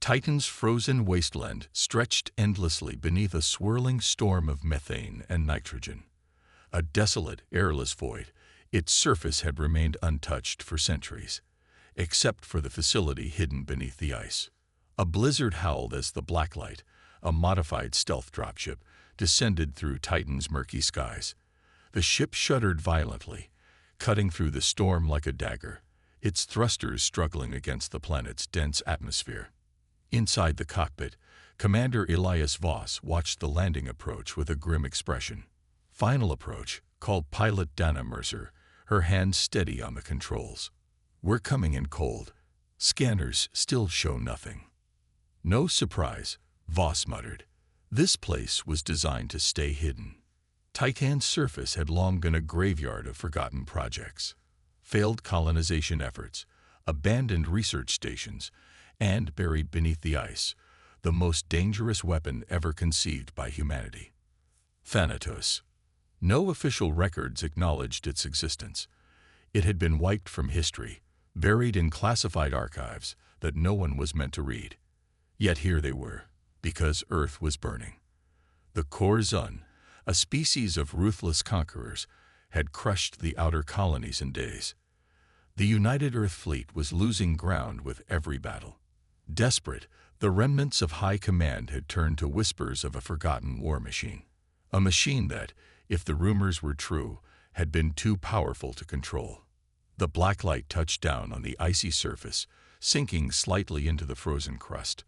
Titan's frozen wasteland stretched endlessly beneath a swirling storm of methane and nitrogen. A desolate, airless void, its surface had remained untouched for centuries, except for the facility hidden beneath the ice. A blizzard howled as the Blacklight, a modified stealth dropship, descended through Titan's murky skies. The ship shuddered violently, cutting through the storm like a dagger, its thrusters struggling against the planet's dense atmosphere. Inside the cockpit, Commander Elias Voss watched the landing approach with a grim expression. Final approach, called Pilot Dana Mercer, her hands steady on the controls. "We're coming in cold. Scanners still show nothing." "No surprise," Voss muttered. This place was designed to stay hidden. Titan's surface had long been a graveyard of forgotten projects, failed colonization efforts, abandoned research stations, and buried beneath the ice, the most dangerous weapon ever conceived by humanity. Thanatos. No official records acknowledged its existence. It had been wiped from history, buried in classified archives that no one was meant to read. Yet here they were, because Earth was burning. The Korzun, a species of ruthless conquerors, had crushed the outer colonies in days. The United Earth Fleet was losing ground with every battle. Desperate, the remnants of high command had turned to whispers of a forgotten war machine. A machine that, if the rumors were true, had been too powerful to control. The Blacklight touched down on the icy surface, sinking slightly into the frozen crust.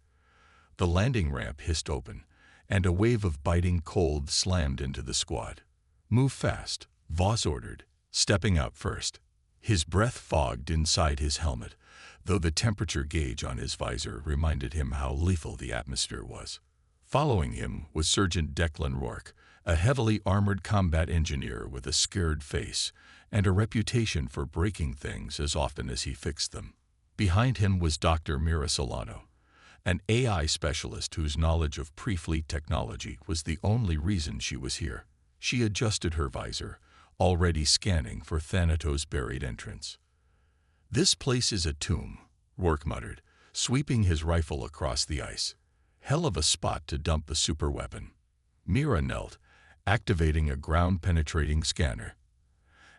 The landing ramp hissed open, and a wave of biting cold slammed into the squad. "Move fast," Voss ordered, stepping out first. His breath fogged inside his helmet, though the temperature gauge on his visor reminded him how lethal the atmosphere was. Following him was Sergeant Declan Rourke, a heavily armored combat engineer with a scared face and a reputation for breaking things as often as he fixed them. Behind him was Dr. Mira Solano, an AI specialist whose knowledge of pre-fleet technology was the only reason she was here. She adjusted her visor, already scanning for Thanatos' buried entrance. "This place is a tomb," Rourke muttered, sweeping his rifle across the ice. "Hell of a spot to dump the superweapon." Mira knelt, activating a ground-penetrating scanner.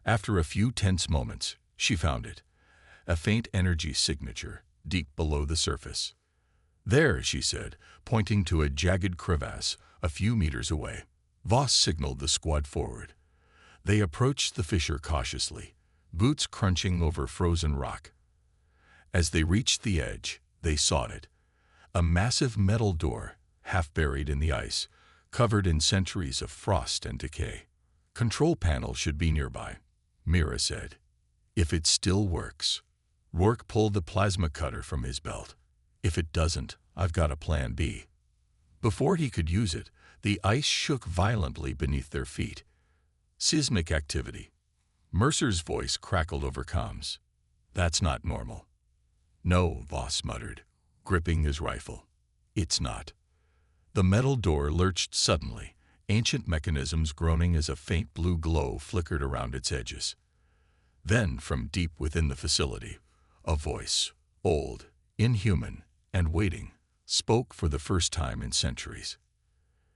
After a few tense moments, she found it, a faint energy signature deep below the surface. "There," she said, pointing to a jagged crevasse a few meters away. Voss signaled the squad forward. They approached the fissure cautiously, boots crunching over frozen rock. As they reached the edge, they sought it. A massive metal door, half buried in the ice, covered in centuries of frost and decay. "Control panel should be nearby," Mira said. "If it still works." Rourke pulled the plasma cutter from his belt. "If it doesn't, I've got a plan B." Before he could use it, the ice shook violently beneath their feet. "Seismic activity." Mercer's voice crackled over comms. "That's not normal." "No," Voss muttered, gripping his rifle. "It's not." The metal door lurched suddenly, ancient mechanisms groaning as a faint blue glow flickered around its edges. Then, from deep within the facility, a voice, old, inhuman, and waiting, spoke for the first time in centuries.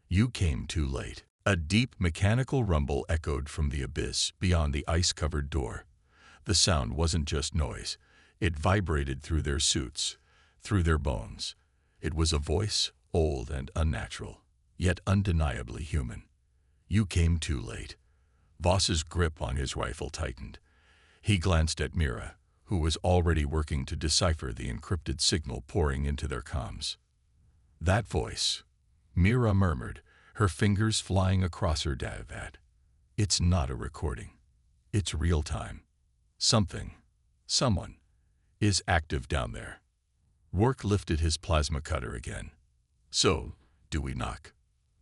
"You came too late." A deep mechanical rumble echoed from the abyss beyond the ice-covered door. The sound wasn't just noise. It vibrated through their suits, through their bones. It was a voice, old and unnatural, yet undeniably human. "You came too late." Voss's grip on his rifle tightened. He glanced at Mira, who was already working to decipher the encrypted signal pouring into their comms. "That voice," Mira murmured, her fingers flying across her davad. "It's not a recording. It's real time. Someone, is active down there." Rourke lifted his plasma cutter again. "So, do we knock?"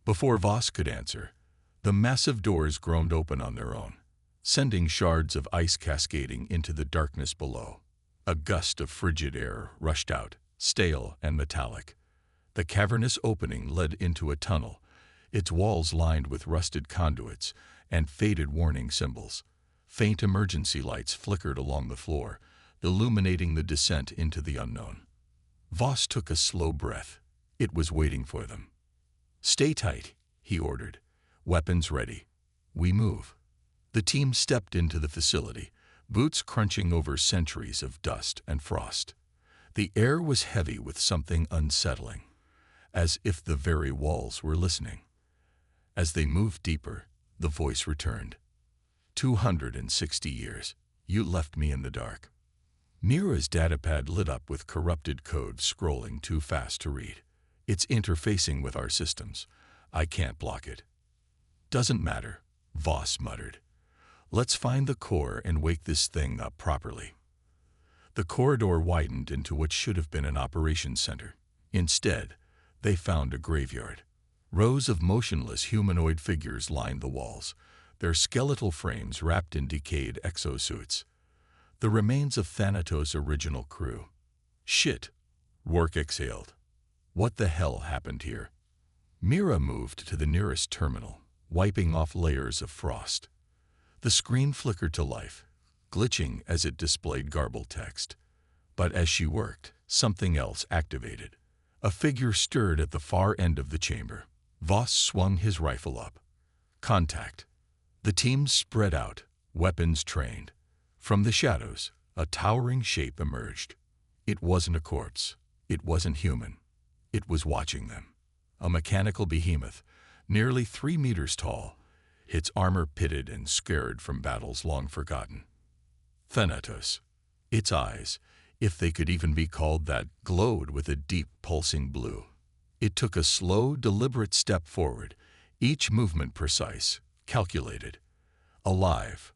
Before Voss could answer, the massive doors groaned open on their own, sending shards of ice cascading into the darkness below. A gust of frigid air rushed out, stale and metallic. The cavernous opening led into a tunnel, its walls lined with rusted conduits and faded warning symbols. Faint emergency lights flickered along the floor, illuminating the descent into the unknown. Voss took a slow breath. It was waiting for them. "Stay tight," he ordered. "Weapons ready. We move." The team stepped into the facility, boots crunching over centuries of dust and frost. The air was heavy with something unsettling, as if the very walls were listening. As they moved deeper, the voice returned. 260 years. You left me in the dark." Mira's datapad lit up with corrupted code scrolling too fast to read. "It's interfacing with our systems. I can't block it." "Doesn't matter," Voss muttered. "Let's find the core and wake this thing up properly." The corridor widened into what should have been an operations center. Instead, they found a graveyard. Rows of motionless humanoid figures lined the walls, their skeletal frames wrapped in decayed exosuits. The remains of Thanatos' original crew. "Shit," Rourke exhaled. "What the hell happened here?" Mira moved to the nearest terminal, wiping off layers of frost. The screen flickered to life, glitching as it displayed garbled text. But as she worked, something else activated. A figure stirred at the far end of the chamber. Voss swung his rifle up. "Contact." The team spread out, weapons trained. From the shadows, a towering shape emerged. It wasn't a corpse. It wasn't human. It was watching them. A mechanical behemoth, nearly 3 meters tall, its armor pitted and scarred from battles long forgotten. Thanatos. Its eyes, if they could even be called that, glowed with a deep, pulsing blue. It took a slow, deliberate step forward, each movement precise, calculated. Alive.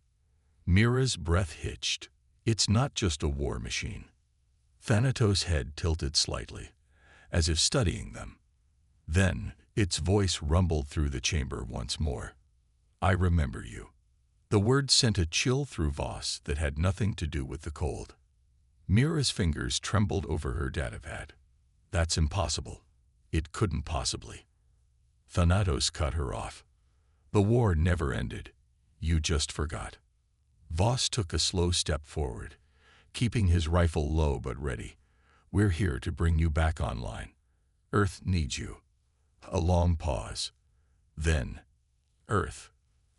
Mira's breath hitched. It's not just a war machine. Thanatos' head tilted slightly, as if studying them. Then, its voice rumbled through the chamber once more. "I remember you." The word sent a chill through Voss that had nothing to do with the cold. Mira's fingers trembled over her datapad. "That's impossible. It couldn't possibly." Thanatos cut her off. "The war never ended. You just forgot." Voss took a slow step forward, keeping his rifle low but ready. "We're here to bring you back online. Earth needs you." A long pause. Then, Earth.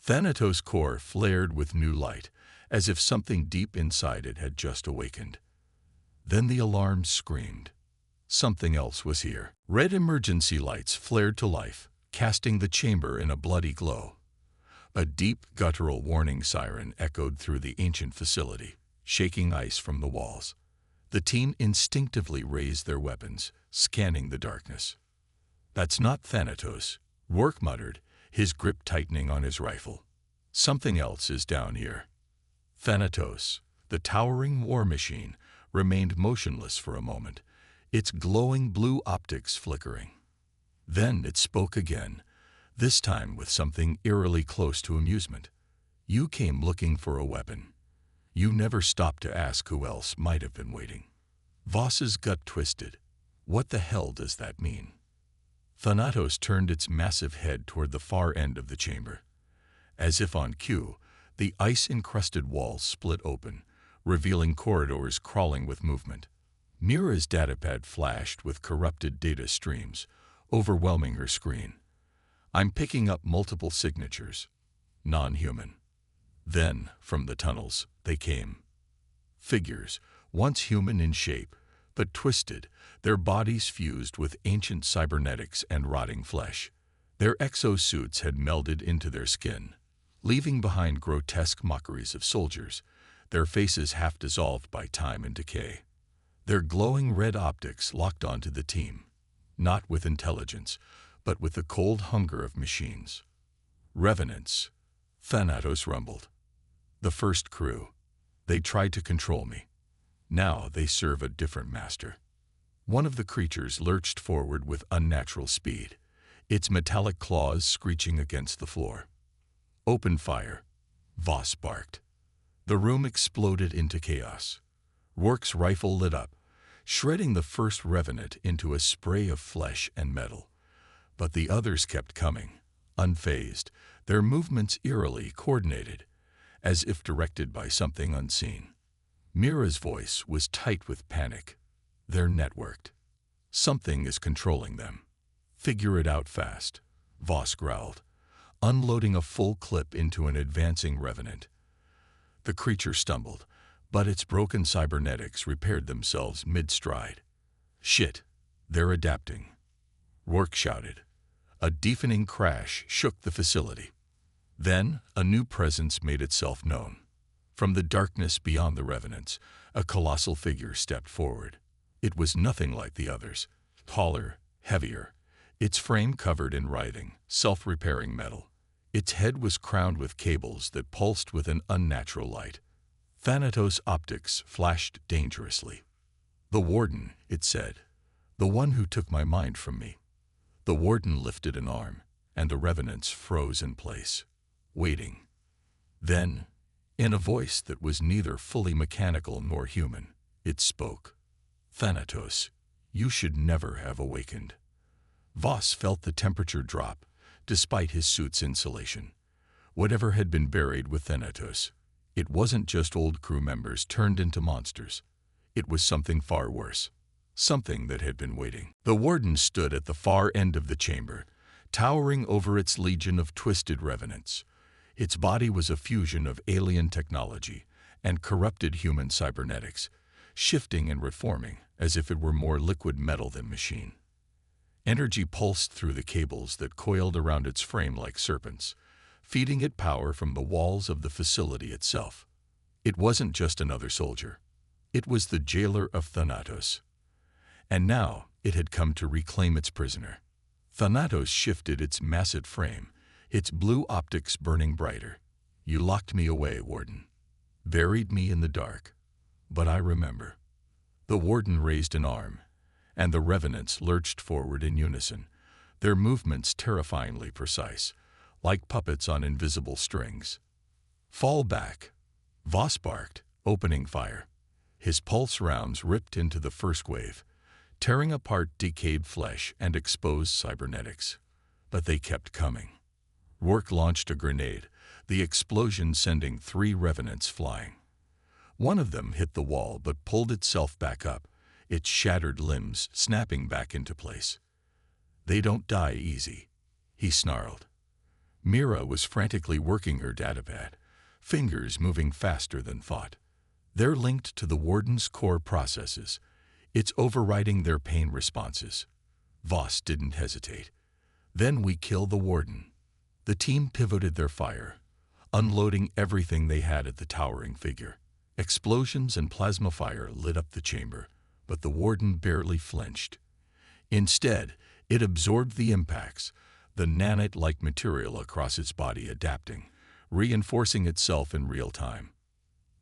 Thanatos' core flared with new light, as if something deep inside it had just awakened. Then the alarm screamed. Something else was here. Red emergency lights flared to life, casting the chamber in a bloody glow. A deep, guttural warning siren echoed through the ancient facility, shaking ice from the walls. The team instinctively raised their weapons, scanning the darkness. "That's not Thanatos," Rourke muttered, his grip tightening on his rifle. "Something else is down here." Thanatos, the towering war machine, remained motionless for a moment, its glowing blue optics flickering. Then it spoke again, this time with something eerily close to amusement. "You came looking for a weapon. You never stopped to ask who else might have been waiting." Voss's gut twisted. What the hell does that mean? Thanatos turned its massive head toward the far end of the chamber. As if on cue, the ice-encrusted walls split open, revealing corridors crawling with movement. Mira's datapad flashed with corrupted data streams, overwhelming her screen. "I'm picking up multiple signatures. Non-human." Then, from the tunnels, they came. Figures, once human in shape, but twisted, their bodies fused with ancient cybernetics and rotting flesh. Their exosuits had melded into their skin, leaving behind grotesque mockeries of soldiers, their faces half dissolved by time and decay. Their glowing red optics locked onto the team, not with intelligence, but with the cold hunger of machines. "Revenants," Thanatos rumbled. "The first crew. They tried to control me. Now they serve a different master." One of the creatures lurched forward with unnatural speed, its metallic claws screeching against the floor. "Open fire," Voss barked. The room exploded into chaos. Rourke's rifle lit up, shredding the first revenant into a spray of flesh and metal. But the others kept coming, unfazed, their movements eerily coordinated, as if directed by something unseen. Mira's voice was tight with panic. "They're networked. Something is controlling them. Figure it out fast, Voss growled, unloading a full clip into an advancing revenant. The creature stumbled, but its broken cybernetics repaired themselves mid-stride. Shit, they're adapting, Rourke shouted. A deafening crash shook the facility. Then a new presence made itself known. From the darkness beyond the revenants, a colossal figure stepped forward. It was nothing like the others. Taller, heavier, its frame covered in writhing, self-repairing metal. Its head was crowned with cables that pulsed with an unnatural light. Thanatos' optics flashed dangerously. "The Warden," it said. "The one who took my mind from me." The Warden lifted an arm, and the revenants froze in place, waiting. Then, in a voice that was neither fully mechanical nor human, it spoke. "Thanatos, you should never have awakened." Voss felt the temperature drop, despite his suit's insulation. Whatever had been buried with Thanatos, it wasn't just old crew members turned into monsters. It was something far worse. Something that had been waiting. The Warden stood at the far end of the chamber, towering over its legion of twisted revenants. Its body was a fusion of alien technology and corrupted human cybernetics, shifting and reforming as if it were more liquid metal than machine. Energy pulsed through the cables that coiled around its frame like serpents, feeding it power from the walls of the facility itself. It wasn't just another soldier. It was the jailer of Thanatos. And now it had come to reclaim its prisoner. Thanatos shifted its massive frame, its blue optics burning brighter. "You locked me away, Warden. Buried me in the dark. But I remember." The Warden raised an arm, and the revenants lurched forward in unison, their movements terrifyingly precise, like puppets on invisible strings. "Fall back," Voss barked, opening fire. His pulse rounds ripped into the first wave, tearing apart decayed flesh and exposed cybernetics. But they kept coming. Rourke launched a grenade, the explosion sending 3 revenants flying. One of them hit the wall but pulled itself back up, its shattered limbs snapping back into place. "They don't die easy," he snarled. Mira was frantically working her datapad, fingers moving faster than thought. "They're linked to the Warden's core processes. It's overriding their pain responses." Voss didn't hesitate. "Then we kill the Warden." The team pivoted their fire, unloading everything they had at the towering figure. Explosions and plasma fire lit up the chamber, but the Warden barely flinched. Instead, it absorbed the impacts, the nanite-like material across its body adapting, reinforcing itself in real time.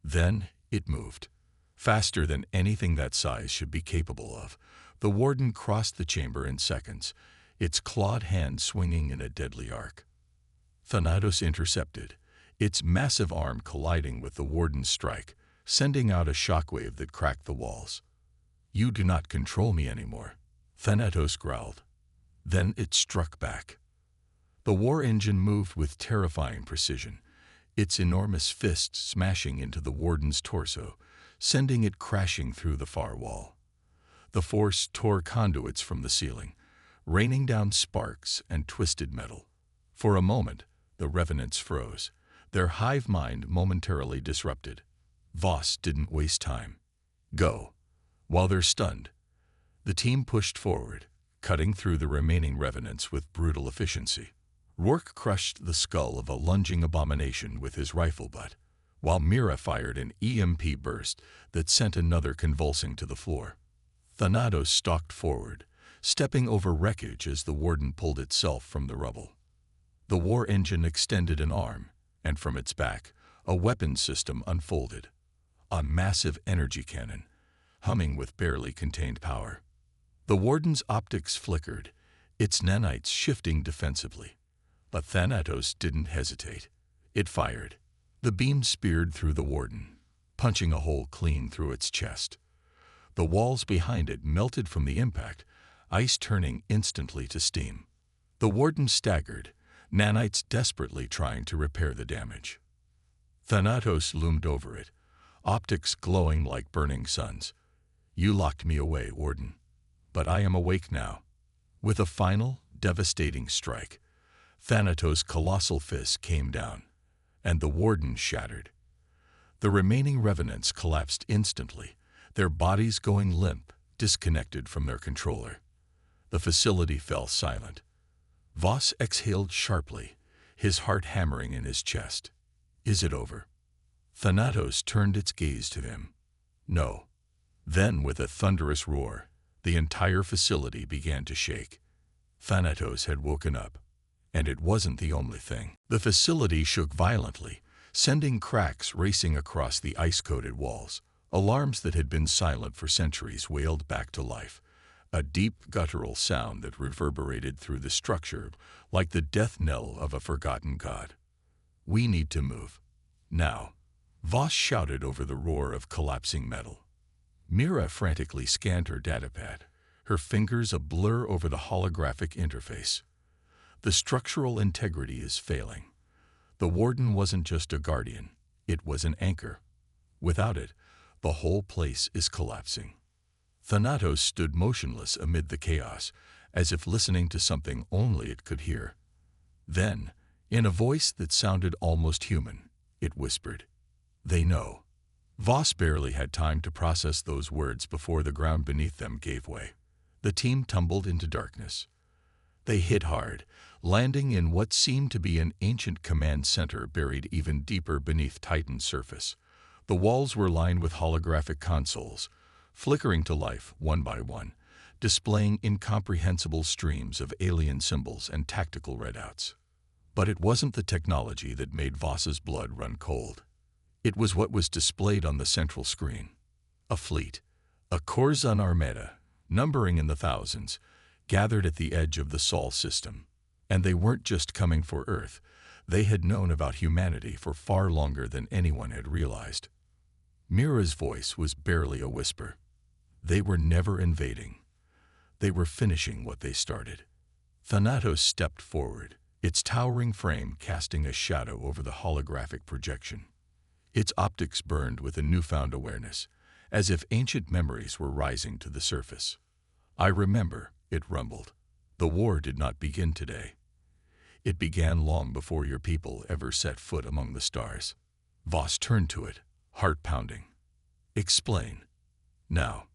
Then it moved. Faster than anything that size should be capable of, the Warden crossed the chamber in seconds, its clawed hand swinging in a deadly arc. Thanatos intercepted, its massive arm colliding with the Warden's strike, sending out a shockwave that cracked the walls. "You do not control me anymore," Thanatos growled. Then it struck back. The war engine moved with terrifying precision, its enormous fist smashing into the Warden's torso, sending it crashing through the far wall. The force tore conduits from the ceiling, raining down sparks and twisted metal. For a moment, the revenants froze, their hive mind momentarily disrupted. Voss didn't waste time. "Go." While they're stunned, the team pushed forward, cutting through the remaining revenants with brutal efficiency. Rourke crushed the skull of a lunging abomination with his rifle butt, while Mira fired an EMP burst that sent another convulsing to the floor. Thanatos stalked forward, stepping over wreckage as the Warden pulled itself from the rubble. The war engine extended an arm, and from its back, a weapons system unfolded. A massive energy cannon, humming with barely contained power. The Warden's optics flickered, its nanites shifting defensively. But Thanatos didn't hesitate. It fired. The beam speared through the Warden, punching a hole clean through its chest. The walls behind it melted from the impact, ice turning instantly to steam. The Warden staggered, nanites desperately trying to repair the damage. Thanatos loomed over it, optics glowing like burning suns. "You locked me away, Warden." But I am awake now. With a final, devastating strike, Thanatos' colossal fist came down, and the warden shattered. The remaining revenants collapsed instantly, their bodies going limp, disconnected from their controller. The facility fell silent. Voss exhaled sharply, his heart hammering in his chest. Is it over? Thanatos turned its gaze to him. No. Then, with a thunderous roar, the entire facility began to shake. Thanatos had woken up, and it wasn't the only thing. The facility shook violently, sending cracks racing across the ice-coated walls. Alarms that had been silent for centuries wailed back to life, a deep guttural sound that reverberated through the structure like the death knell of a forgotten god. We need to move. Now. Voss shouted over the roar of collapsing metal. Mira frantically scanned her datapad, her fingers a blur over the holographic interface. The structural integrity is failing. The warden wasn't just a guardian, it was an anchor. Without it, the whole place is collapsing. Thanatos stood motionless amid the chaos, as if listening to something only it could hear. Then, in a voice that sounded almost human, it whispered, "They know." Voss barely had time to process those words before the ground beneath them gave way. The team tumbled into darkness. They hit hard, landing in what seemed to be an ancient command center buried even deeper beneath Titan's surface. The walls were lined with holographic consoles, flickering to life one by one, displaying incomprehensible streams of alien symbols and tactical readouts. But it wasn't the technology that made Voss's blood run cold. It was what was displayed on the central screen. A fleet, a Corzan armada, numbering in the thousands, gathered at the edge of the Sol system. And they weren't just coming for Earth. They had known about humanity for far longer than anyone had realized. Mira's voice was barely a whisper. They were never invading. They were finishing what they started. Thanatos stepped forward, its towering frame casting a shadow over the holographic projection. Its optics burned with a newfound awareness, as if ancient memories were rising to the surface. "I remember," it rumbled. "The war did not begin today. It began long before your people ever set foot among the stars." Voss turned to it, heart pounding. "Explain." Now.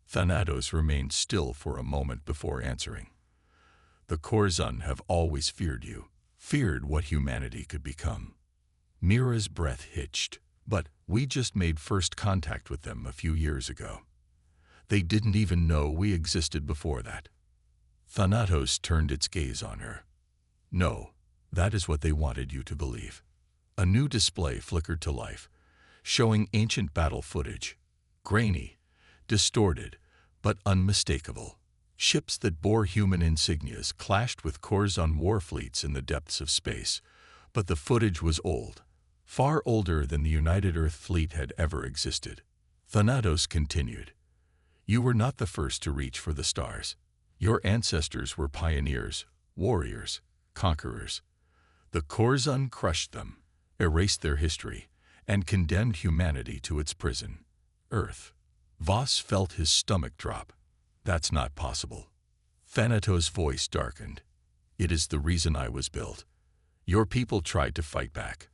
Thanatos remained still for a moment before answering. "The Corzan have always feared you, feared what humanity could become." Mira's breath hitched. "But we just made first contact with them a few years ago. They didn't even know we existed before that." Thanatos turned its gaze on her. "No, that is what they wanted you to believe." A new display flickered to life, showing ancient battle footage, grainy, distorted, but unmistakable. Ships that bore human insignias clashed with Corzan war fleets in the depths of space, but the footage was old, far older than the United Earth Fleet had ever existed. Thanatos continued, "You were not the first to reach for the stars. Your ancestors were pioneers, warriors, conquerors. The Corzan crushed them, erased their history, and condemned humanity to its prison, Earth." Voss felt his stomach drop. "That's not possible." Thanatos' voice darkened. "It is the reason I was built. Your people tried to fight back.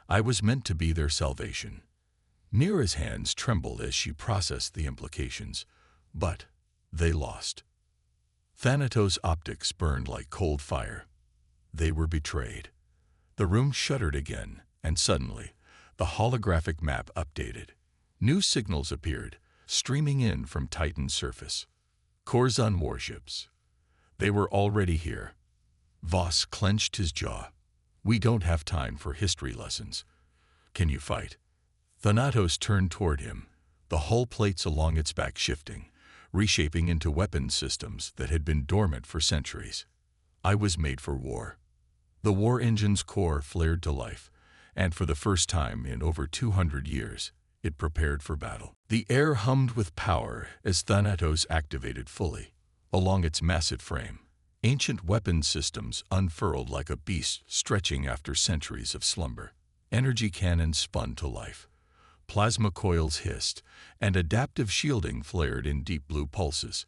I was meant to be their salvation." Mira's hands trembled as she processed the implications, but they lost. Thanatos' optics burned like cold fire. They were betrayed. The room shuddered again, and suddenly, the holographic map updated. New signals appeared, streaming in from Titan's surface. Corzan warships. They were already here. Voss clenched his jaw. "We don't have time for history lessons. Can you fight?" Thanatos turned toward him, the hull plates along its back shifting, reshaping into weapons systems that had been dormant for centuries. "I was made for war." The war engine's core flared to life, and for the first time in over 200 years, it prepared for battle. The air hummed with power as Thanatos activated fully. Along its massive frame, ancient weapons systems unfurled like a beast stretching after centuries of slumber. Energy cannons spun to life. Plasma coils hissed, and adaptive shielding flared in deep blue pulses.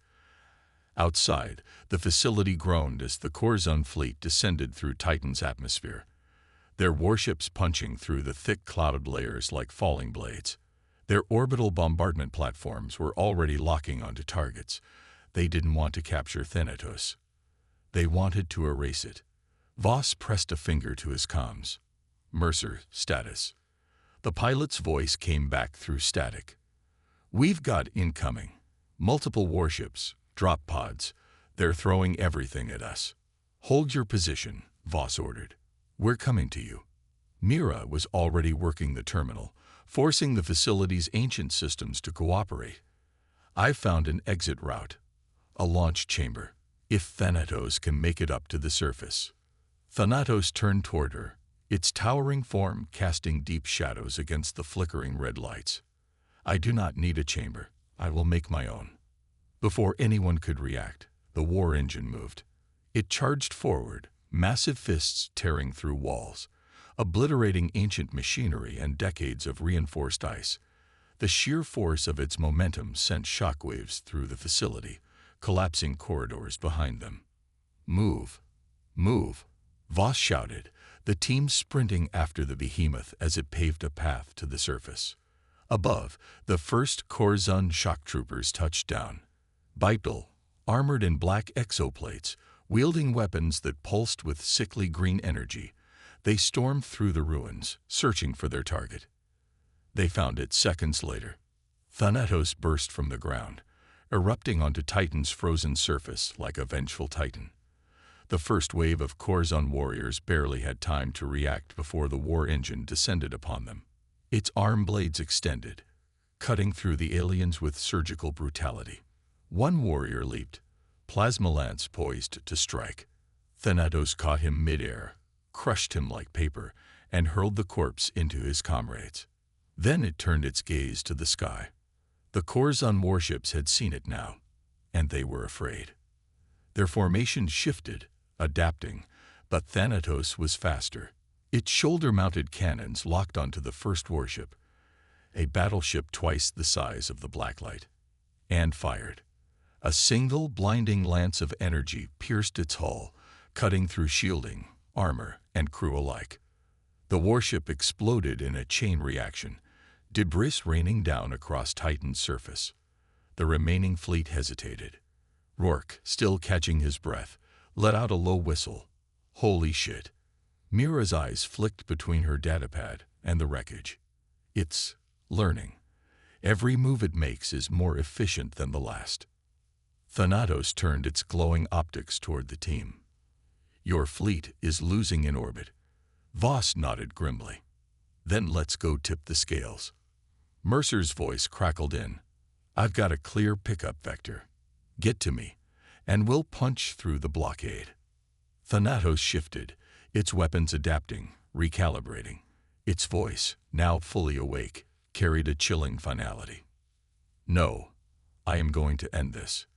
Outside, the facility groaned as the Corzon fleet descended through Titan's atmosphere, their warships punching through the thick cloud layers like falling blades. Their orbital bombardment platforms were already locking onto targets. They didn't want to capture Thanatos. They wanted to erase it. Voss pressed a finger to his comms. Mercer, status. The pilot's voice came back through static. We've got incoming. Multiple warships, drop pods. They're throwing everything at us. Hold your position, Voss ordered. We're coming to you. Mira was already working the terminal, forcing the facility's ancient systems to cooperate. I found an exit route. A launch chamber. If Thanatos can make it up to the surface. Thanatos turned toward her, its towering form casting deep shadows against the flickering red lights. I do not need a chamber. I will make my own. Before anyone could react, the war engine moved. It charged forward, massive fists tearing through walls, obliterating ancient machinery and decades of reinforced ice. The sheer force of its momentum sent shockwaves through the facility, collapsing corridors behind them. Move! Move! Voss shouted, the team sprinting after the behemoth as it paved a path to the surface. Above, the first Corzon shock troopers touched down. Bipedal, armored in black exoplates, wielding weapons that pulsed with sickly green energy, they stormed through the ruins, searching for their target. They found it seconds later. Thanatos burst from the ground, erupting onto Titan's frozen surface like a vengeful titan. The first wave of Corzon warriors barely had time to react before the war engine descended upon them. Its arm blades extended, cutting through the aliens with surgical brutality. One warrior leaped, plasma lance poised to strike. Thanatos caught him midair, crushed him like paper, and hurled the corpse into his comrades. Then it turned its gaze to the sky. The Corzon warships had seen it now, and they were afraid. Their formations shifted, adapting, but Thanatos was faster. Its shoulder-mounted cannons locked onto the first warship, a battleship twice the size of the Blacklight, and fired. A single blinding lance of energy pierced its hull, cutting through shielding, armor, and crew alike. The warship exploded in a chain reaction, debris raining down across Titan's surface. The remaining fleet hesitated. Rourke, still catching his breath, let out a low whistle. Holy shit. Mira's eyes flicked between her datapad and the wreckage. It's learning. Every move it makes is more efficient than the last. Thanatos turned its glowing optics toward the team. Your fleet is losing in orbit. Voss nodded grimly. Then let's go tip the scales. Mercer's voice crackled in. I've got a clear pickup vector. Get to me, and we'll punch through the blockade. Thanatos shifted, its weapons adapting, recalibrating. Its voice, now fully awake, carried a chilling finality. No, I am going to end this.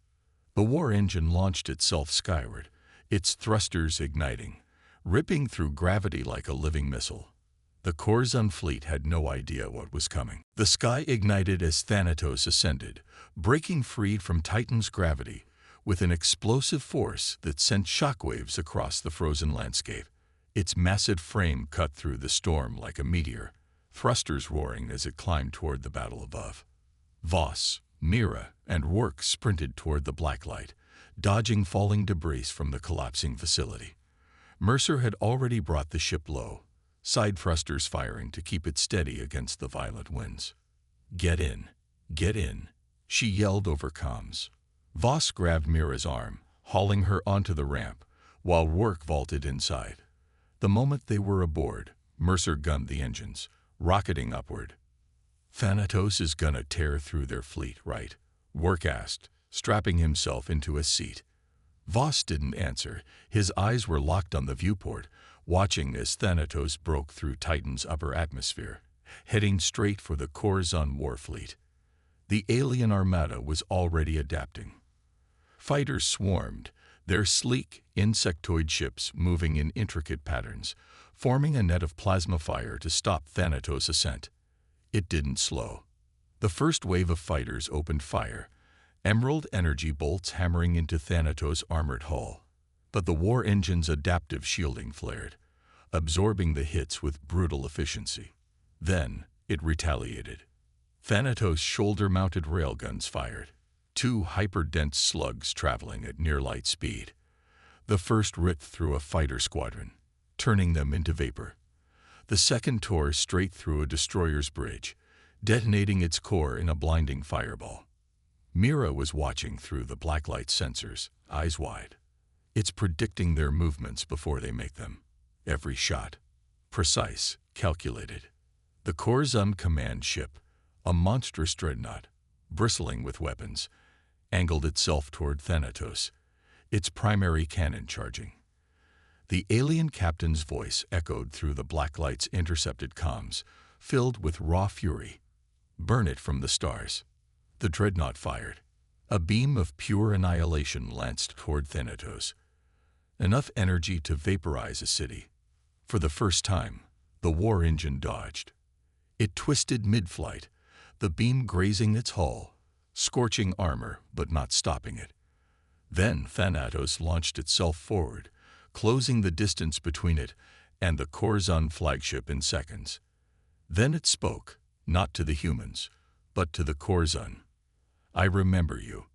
The war engine launched itself skyward, its thrusters igniting, ripping through gravity like a living missile. The Corzon fleet had no idea what was coming. The sky ignited as Thanatos ascended, breaking free from Titan's gravity with an explosive force that sent shockwaves across the frozen landscape. Its massive frame cut through the storm like a meteor, thrusters roaring as it climbed toward the battle above. Voss, Mira, and Rourke sprinted toward the Blacklight, dodging falling debris from the collapsing facility. Mercer had already brought the ship low, side thrusters firing to keep it steady against the violent winds. Get in, she yelled over comms. Voss grabbed Mira's arm, hauling her onto the ramp, while Rourke vaulted inside. The moment they were aboard, Mercer gunned the engines, rocketing upward. Thanatos is gonna tear through their fleet, right? Rourke asked, strapping himself into a seat. Voss didn't answer. His eyes were locked on the viewport, watching as Thanatos broke through Titan's upper atmosphere, heading straight for the Corzon war fleet. The alien armada was already adapting. Fighters swarmed, their sleek, insectoid ships moving in intricate patterns, forming a net of plasma fire to stop Thanatos' ascent. It didn't slow. The first wave of fighters opened fire, emerald energy bolts hammering into Thanatos' armored hull. But the war engine's adaptive shielding flared, absorbing the hits with brutal efficiency. Then it retaliated. Thanatos' shoulder-mounted railguns fired, two hyper-dense slugs traveling at near-light speed. The first ripped through a fighter squadron, turning them into vapor. The second tore straight through a destroyer's bridge, detonating its core in a blinding fireball. Mira was watching through the blacklight sensors, eyes wide. It's predicting their movements before they make them. Every shot. Precise, calculated. The Corzun command ship, a monstrous dreadnought, bristling with weapons, angled itself toward Thanatos, its primary cannon charging. The alien captain's voice echoed through the blacklight's intercepted comms, filled with raw fury. Burn it from the stars. The dreadnought fired. A beam of pure annihilation lanced toward Thanatos. Enough energy to vaporize a city. For the first time, the war engine dodged. It twisted mid-flight, the beam grazing its hull, scorching armor but not stopping it. Then Thanatos launched itself forward, closing the distance between it and the Corzun flagship in seconds. Then it spoke, not to the humans, but to the Corzun. I remember you.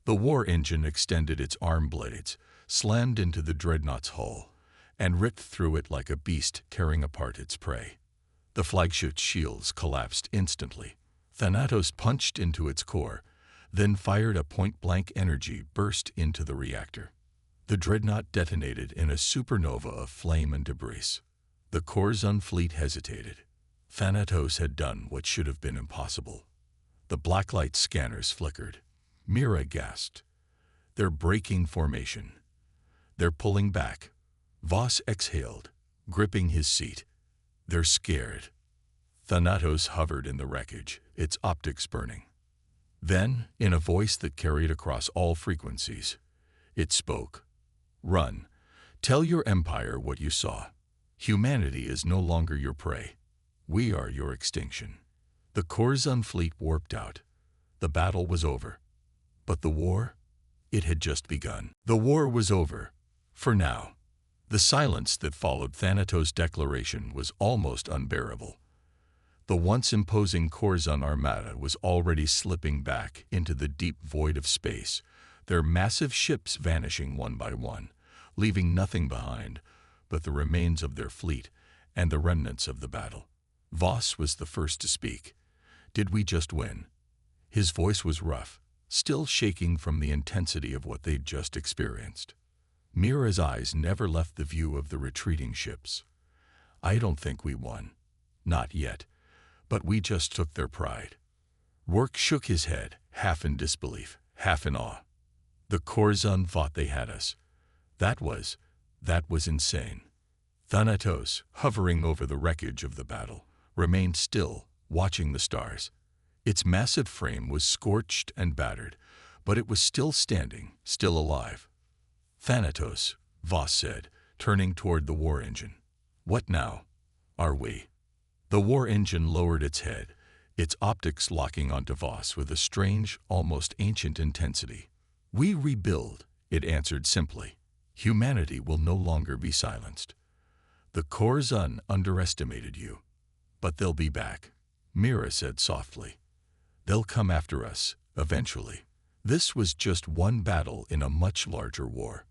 The war engine extended its arm blades, slammed into the dreadnought's hull, and ripped through it like a beast tearing apart its prey. The flagship's shields collapsed instantly. Thanatos punched into its core, then fired a point-blank energy burst into the reactor. The dreadnought detonated in a supernova of flame and debris. The Corzun fleet hesitated. Thanatos had done what should have been impossible. The blacklight scanners flickered. Mira gasped. They're breaking formation. They're pulling back. Voss exhaled, gripping his seat. They're scared. Thanatos hovered in the wreckage, its optics burning. Then, in a voice that carried across all frequencies, it spoke. Run. Tell your empire what you saw. Humanity is no longer your prey. We are your extinction. The Corzun fleet warped out. The battle was over. But the war? It had just begun. The war was over. For now. The silence that followed Thanatos' declaration was almost unbearable. The once imposing Corzun armada was already slipping back into the deep void of space, their massive ships vanishing one by one, leaving nothing behind but the remains of their fleet and the remnants of the battle. Voss was the first to speak. Did we just win? His voice was rough, still shaking from the intensity of what they'd just experienced. Mira's eyes never left the view of the retreating ships. I don't think we won. Not yet. But we just took their pride. Rourke shook his head, half in disbelief, half in awe. The Corzun thought they had us. That was insane. Thanatos, hovering over the wreckage of the battle, remained still, watching the stars. Its massive frame was scorched and battered, but it was still standing, still alive. Thanatos, Voss said, turning toward the war engine. What now? Are we? The war engine lowered its head, its optics locking onto Voss with a strange, almost ancient intensity. We rebuild, it answered simply. Humanity will no longer be silenced. The Corzun underestimated you, but they'll be back, Mira said softly. They'll come after us, eventually. This was just one battle in a much larger war.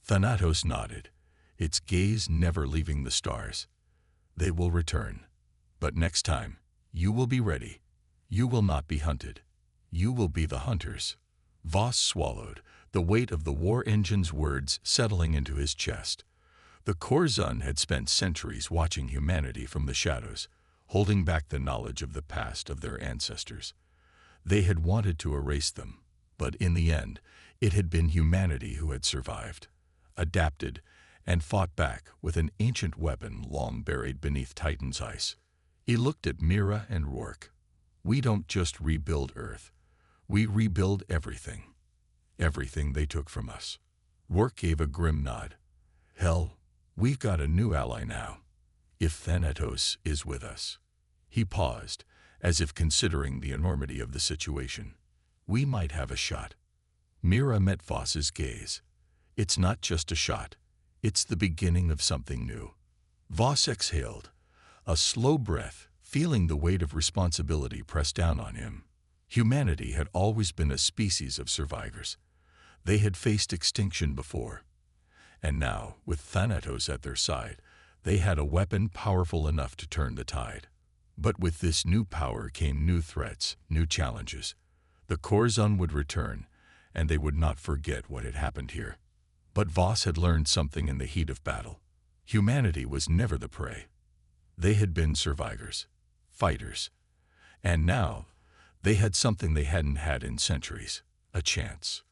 Thanatos nodded, its gaze never leaving the stars. They will return. But next time, you will be ready. You will not be hunted. You will be the hunters. Voss swallowed, the weight of the war engine's words settling into his chest. The Corzun had spent centuries watching humanity from the shadows, holding back the knowledge of the past of their ancestors. They had wanted to erase them, but in the end, it had been humanity who had survived, adapted, and fought back with an ancient weapon long buried beneath Titan's ice. He looked at Mira and Rourke. We don't just rebuild Earth. We rebuild everything. Everything they took from us. Rourke gave a grim nod. Hell, we've got a new ally now. If Thanatos is with us. He paused, as if considering the enormity of the situation. We might have a shot. Mira met Voss's gaze. It's not just a shot. It's the beginning of something new. Voss exhaled, a slow breath, feeling the weight of responsibility press down on him. Humanity had always been a species of survivors. They had faced extinction before. And now, with Thanatos at their side, they had a weapon powerful enough to turn the tide. But with this new power came new threats, new challenges. The Corzon would return, and they would not forget what had happened here. But Voss had learned something in the heat of battle. Humanity was never the prey. They had been survivors, fighters. And now, they had something they hadn't had in centuries, a chance.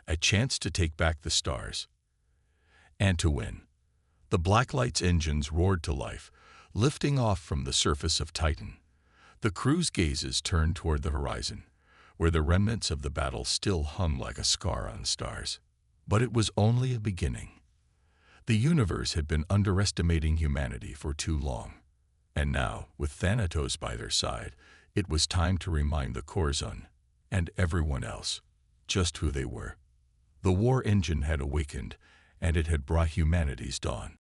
A chance to take back the stars. And to win. The Blacklight's engines roared to life, lifting off from the surface of Titan. The crew's gazes turned toward the horizon, where the remnants of the battle still hung like a scar on stars. But it was only a beginning. The universe had been underestimating humanity for too long. And now, with Thanatos by their side, it was time to remind the Corzon, and everyone else, just who they were. The war engine had awakened, and it had brought humanity's dawn.